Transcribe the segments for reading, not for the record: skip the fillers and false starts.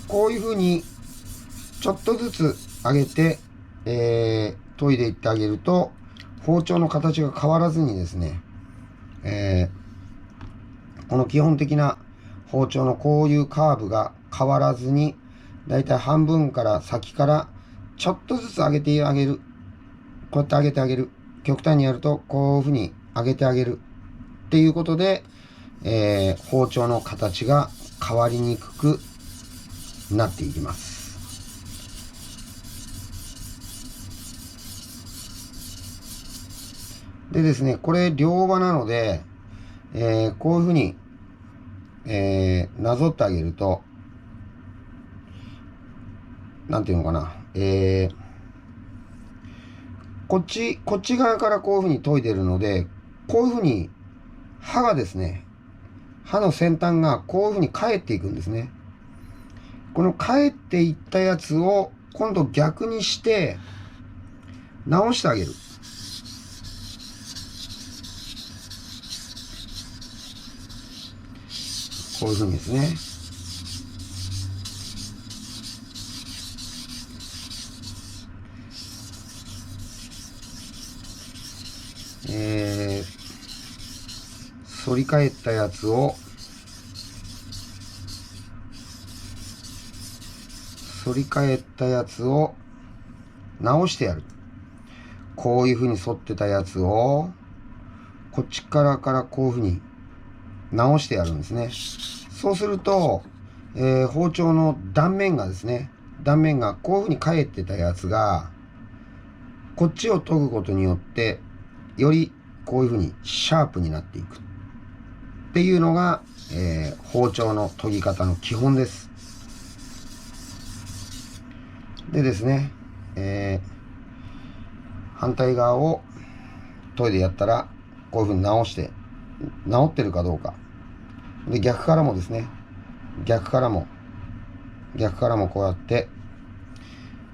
こういうふうにちょっとずつ上げて、研いでいってあげると、包丁の形が変わらずにですね、この基本的な包丁のこういうカーブが変わらずに、だいたい半分から先からちょっとずつ上げてあげる。こうやって上げてあげる。極端にやると、こういうふうに上げてあげる。っていうことで、包丁の形が変わりにくくなっていきます。でですね、これ両刃なので、こういうふうに、なぞってあげると、なんていうのかな、こっち側からこういうふうに研いでるので、こういうふうに刃がですね、刃の先端がこういうふうに返っていくんですね。この返っていったやつを今度逆にして直してあげる。こういうふうにですね。反り返ったやつを直してやる。こういうふうに反ってたやつをこっちからこういうふうに直してやるんですね。そうすると、包丁の断面がですね、こういうふうに返ってたやつがこっちを研ぐことによってよりこういうふうにシャープになっていくっていうのが、包丁の研ぎ方の基本です。でですね、反対側を研いでやったらこういうふうに直して直ってるかどうかで、逆からもですね、逆からもこうやって、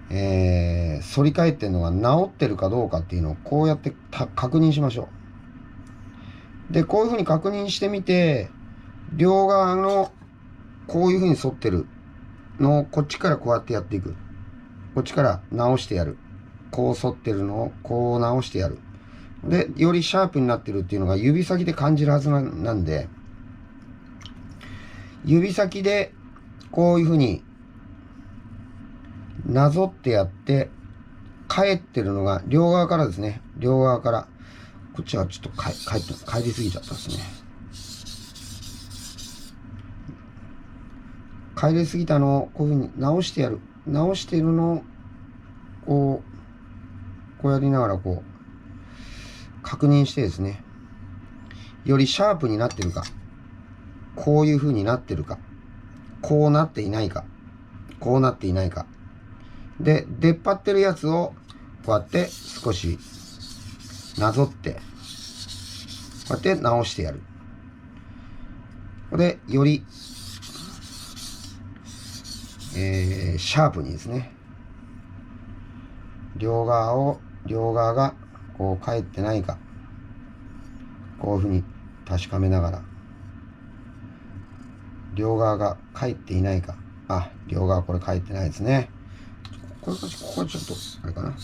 反り返ってるのが直ってるかどうかっていうのをこうやって確認しましょう。で、こういうふうに確認してみて、両側のこういうふうに反ってるのをこっちからこうやってやっていく。こっちから直してやる。こう反ってるのをこう直してやる。で、よりシャープになってるっていうのが指先で感じるはずなんで、指先でこういうふうになぞってやって、返ってるのが両側からですね。両側から。こっちはちょっと返りすぎちゃったですね。返りすぎたのをこういうふうに直してやる。直してるのをこうやりながらこう確認してですね。よりシャープになってるか。こういう風になってるか。こうなっていないか。こうなっていないか。で、出っ張ってるやつをこうやって少しなぞって、こうやって直してやる。で、より、シャープにですね、両側がこう返ってないか、こういうふうに確かめながら、両側が返っていないか、両側これ返ってないですね。ここちょっと、あれかな。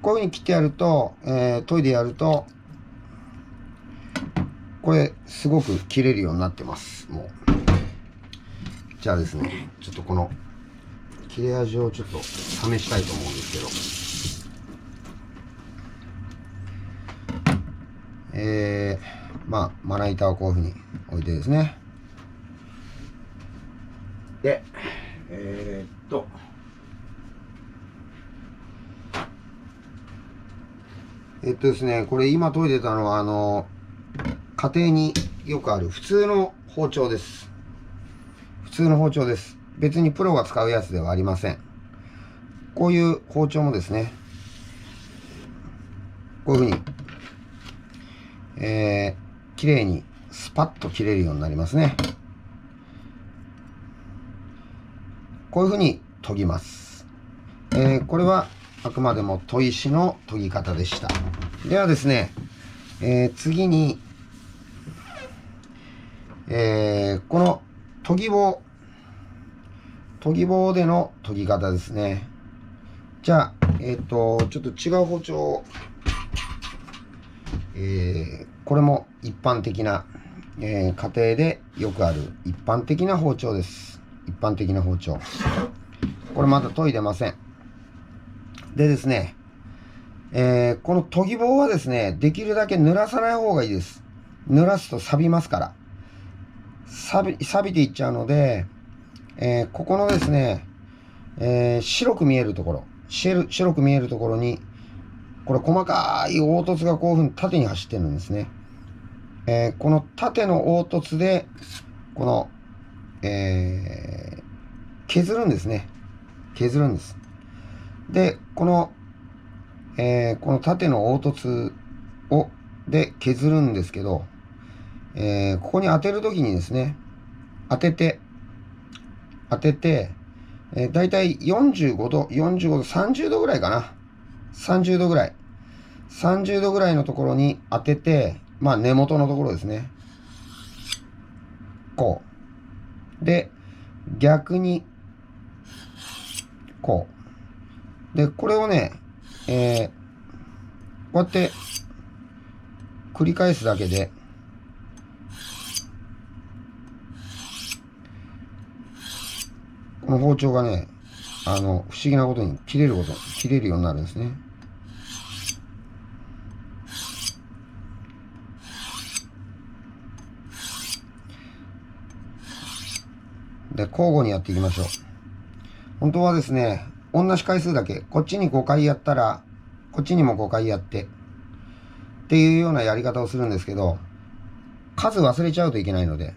こういうふうに切ってやると、研いでやると、これすごく切れるようになってます。もう。じゃあですね、ちょっとこの切れ味をちょっと試したいと思うんですけど、まな板をこういうふうに置いてですね。で、ですね、これ今研いでたのは家庭によくある普通の包丁です。普通の包丁です。別にプロが使うやつではありません。こういう包丁もですね、こういうふうに、綺麗にスパッと切れるようになりますね。こういうふうに研ぎます。これはあくまでも砥石の研ぎ方でした。ではですね、次に、この研ぎ棒、研ぎ棒での研ぎ方ですね。じゃあ、ちょっと違う包丁を、これも一般的な、家庭でよくある一般的な包丁です。一般的な包丁。これまだ研いでません。でですね、この研ぎ棒はですね、できるだけ濡らさない方がいいです。濡らすと錆びますから。錆びていっちゃうので、ここのですね、白く見えるところ、白く見えるところに、これ細かい凹凸がこういうふうに縦に走ってるんですね。この縦の凹凸で、この、削るんですね。削るんです。で、この縦の凹凸で削るんですけど、ここに当てるときにですね、当てて、だいたい45度、30度ぐらいかな。30度ぐらい。30度ぐらいのところに当てて、まあ根元のところですね。こう。で、逆に、こう。で、これをね、こうやって繰り返すだけで、この包丁がね、不思議なことに切れるようになるんですね。で、交互にやっていきましょう。本当はですね、同じ回数だけ、こっちに5回やったら、こっちにも5回やって、っていうようなやり方をするんですけど、数忘れちゃうといけないので、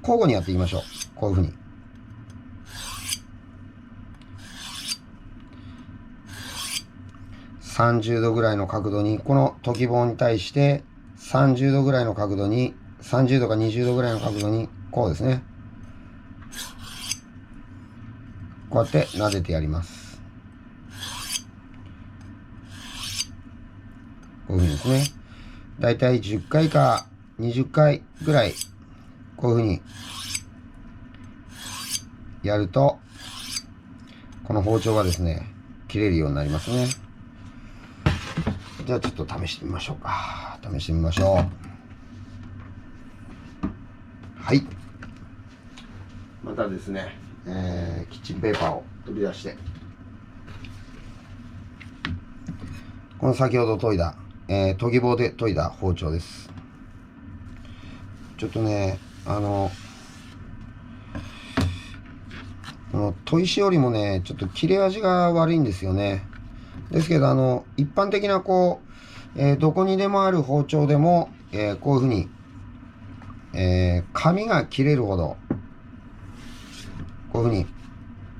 交互にやっていきましょう。こういうふうに。30度ぐらいの角度に、この研ぎ棒に対して30度ぐらいの角度に、30度か20度ぐらいの角度に、こうですね。こうやって撫でてやります。こういうふうにですね。だいたい10回か20回ぐらい、こういうふうにやると、この包丁がですね、切れるようになりますね。じゃあちょっと試してみましょうか。試してみましょう。はい。またですね、キッチンペーパーを取り出して、この先ほど研いだ、研ぎ棒で研いだ包丁です。ちょっとね、この砥石よりもね、ちょっと切れ味が悪いんですよね。ですけど、一般的なこう、どこにでもある包丁でも、こういうふうに、紙が切れるほど、こういうふ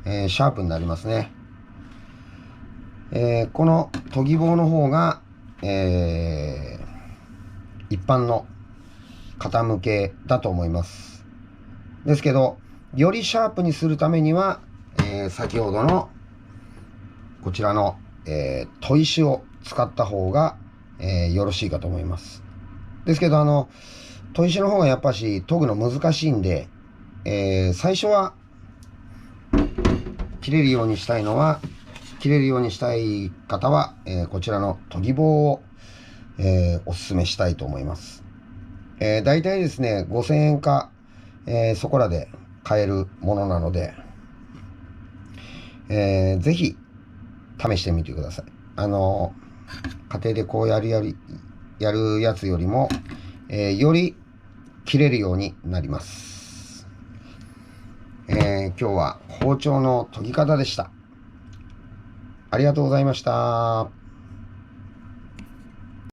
うに、シャープになりますね。この研ぎ棒の方が、一般の型向けだと思います。ですけど、よりシャープにするためには、先ほどのこちらの、砥石を使った方が、よろしいかと思います。ですけど、砥石の方がやっぱし研ぐの難しいんで、最初は切れるようにしたい方は、こちらの研ぎ棒を、おすすめしたいと思います。だいたいですね、5000円か、そこらで買えるものなので、ぜひ試してみてください。家庭でこうやるやつよりも、より切れるようになります。今日は包丁の研ぎ方でした。ありがとうございました。